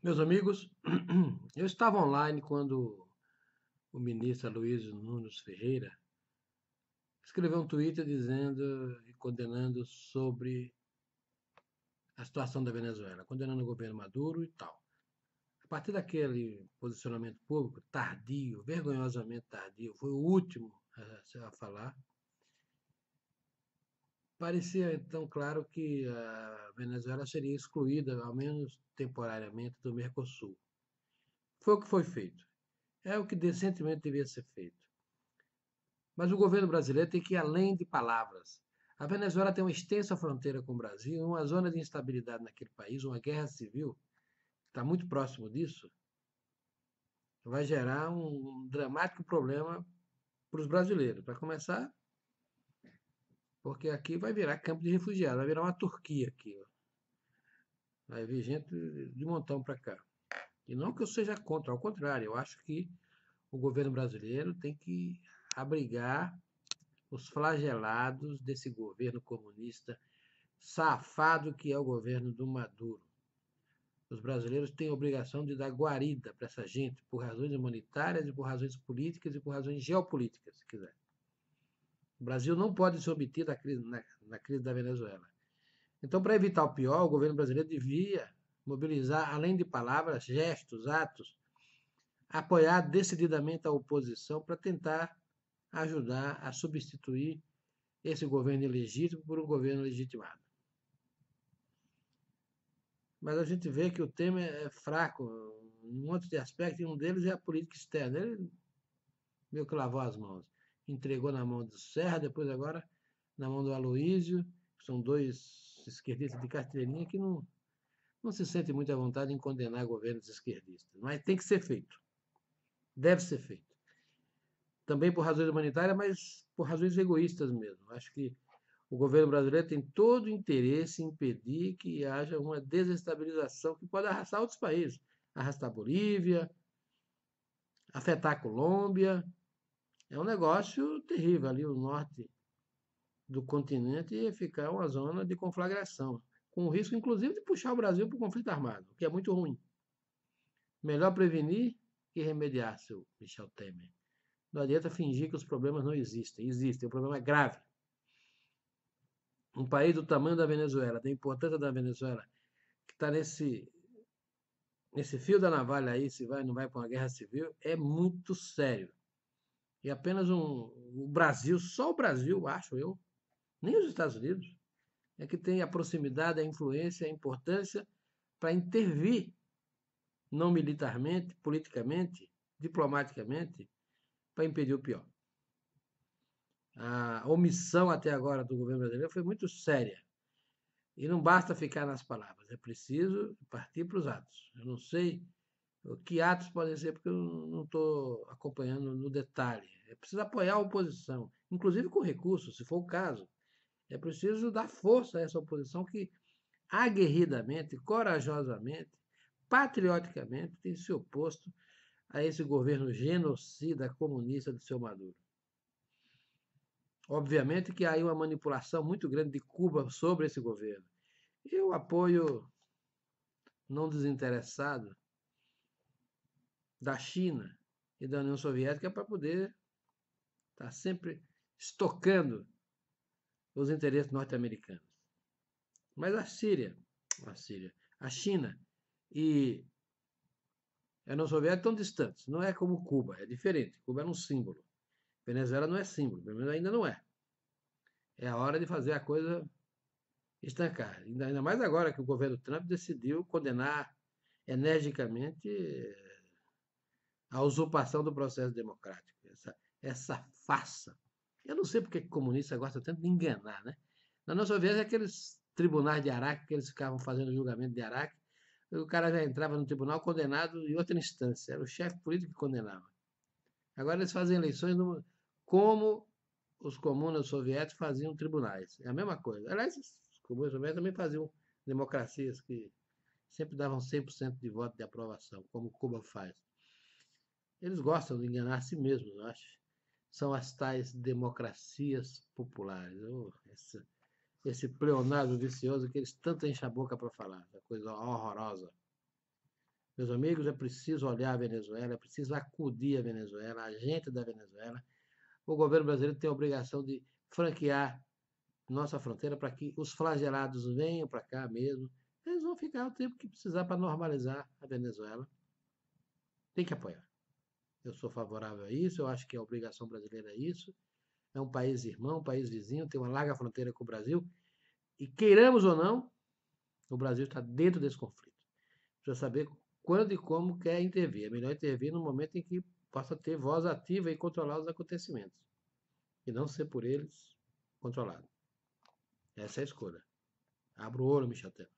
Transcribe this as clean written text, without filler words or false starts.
Meus amigos, eu estava online quando o ministro Aloysio Nunes Ferreira escreveu um Twitter dizendo e condenando sobre a situação da Venezuela, condenando o governo Maduro e tal. A partir daquele posicionamento público tardio, vergonhosamente tardio, foi o último a falar, parecia então claro que a Venezuela seria excluída, ao menos temporariamente, do Mercosul. Foi o que foi feito. É o que decentemente devia ser feito. Mas o governo brasileiro tem que ir além de palavras. A Venezuela tem uma extensa fronteira com o Brasil, uma zona de instabilidade naquele país, uma guerra civil, está muito próximo disso, vai gerar um dramático problema para os brasileiros. Para começar, porque aqui vai virar campo de refugiados, vai virar uma Turquia aqui. Ó. Vai vir gente de montão para cá. E não que eu seja contra, ao contrário, eu acho que o governo brasileiro tem que abrigar os flagelados desse governo comunista safado que é o governo do Maduro. Os brasileiros têm a obrigação de dar guarida para essa gente, por razões humanitárias, e por razões políticas e por razões geopolíticas, se quiser. O Brasil não pode se omitir da crise, na crise da Venezuela. Então, para evitar o pior, o governo brasileiro devia mobilizar, além de palavras, gestos, atos, apoiar decididamente a oposição para tentar ajudar a substituir esse governo ilegítimo por um governo legitimado. Mas a gente vê que o Temer é fraco em um monte de aspectos, e um deles é a política externa. Ele meio que lavou as mãos. Entregou na mão do Serra, depois agora na mão do Aloísio, que são dois esquerdistas de carteirinha que não se sentem muito à vontade em condenar governos esquerdistas. Mas tem que ser feito. Deve ser feito. Também por razões humanitárias, mas por razões egoístas mesmo. Acho que o governo brasileiro tem todo o interesse em impedir que haja uma desestabilização que pode arrastar outros países, arrastar a Bolívia, afetar a Colômbia. É um negócio terrível ali, o norte do continente ia ficar uma zona de conflagração, com o risco, inclusive, de puxar o Brasil para o conflito armado, o que é muito ruim. Melhor prevenir que remediar, seu Michel Temer. Não adianta fingir que os problemas não existem. Existem, o problema é grave. Um país do tamanho da Venezuela, da importância da Venezuela, que está nesse fio da navalha aí, se vai ou não vai para uma guerra civil, é muito sério. E apenas o Brasil, só o Brasil, acho eu, nem os Estados Unidos, é que tem a proximidade, a influência, a importância para intervir, não militarmente, politicamente, diplomaticamente, para impedir o pior. A omissão até agora do governo brasileiro foi muito séria. E não basta ficar nas palavras, é preciso partir para os atos. Eu não sei que atos podem ser, porque eu não estou acompanhando no detalhe. É preciso apoiar a oposição, inclusive com recursos, se for o caso. É preciso dar força a essa oposição que aguerridamente, corajosamente, patrioticamente tem se oposto a esse governo genocida comunista do seu Maduro. Obviamente que há aí uma manipulação muito grande de Cuba sobre esse governo. E o apoio não desinteressado da China e da União Soviética para poder estar sempre estocando os interesses norte-americanos. Mas a China e a União Soviética estão distantes. Não é como Cuba, é diferente. Cuba era um símbolo. Venezuela não é símbolo, pelo menos ainda não é. É a hora de fazer a coisa estancar. Ainda mais agora que o governo Trump decidiu condenar energicamente a usurpação do processo democrático. Essa farsa. Eu não sei porque comunista gosta tanto de enganar, né? Na União Soviética, aqueles tribunais de Araque que eles ficavam fazendo julgamento de Araque, o cara já entrava no tribunal condenado em outra instância. Era o chefe político que condenava. Agora eles fazem eleições como os comunas soviéticos faziam tribunais. É a mesma coisa. Aliás, os comunas soviéticos também faziam democracias que sempre davam 100% de voto de aprovação, como Cuba faz. Eles gostam de enganar a si mesmos, eu acho. São as tais democracias populares. Esse pleonasmo vicioso que eles tanto enchem a boca para falar, essa coisa horrorosa. Meus amigos, é preciso olhar a Venezuela, é preciso acudir a Venezuela, a gente da Venezuela. O governo brasileiro tem a obrigação de franquear nossa fronteira para que os flagelados venham para cá mesmo. Eles vão ficar o tempo que precisar para normalizar a Venezuela. Tem que apoiar. Eu sou favorável a isso, eu acho que a obrigação brasileira é isso. É um país irmão, um país vizinho, tem uma larga fronteira com o Brasil. E queiramos ou não, o Brasil está dentro desse conflito. Precisa saber quando e como quer intervir. É melhor intervir no momento em que possa ter voz ativa e controlar os acontecimentos. E não ser por eles controlado. Essa é a escolha. Abra o olho, Michel Temer.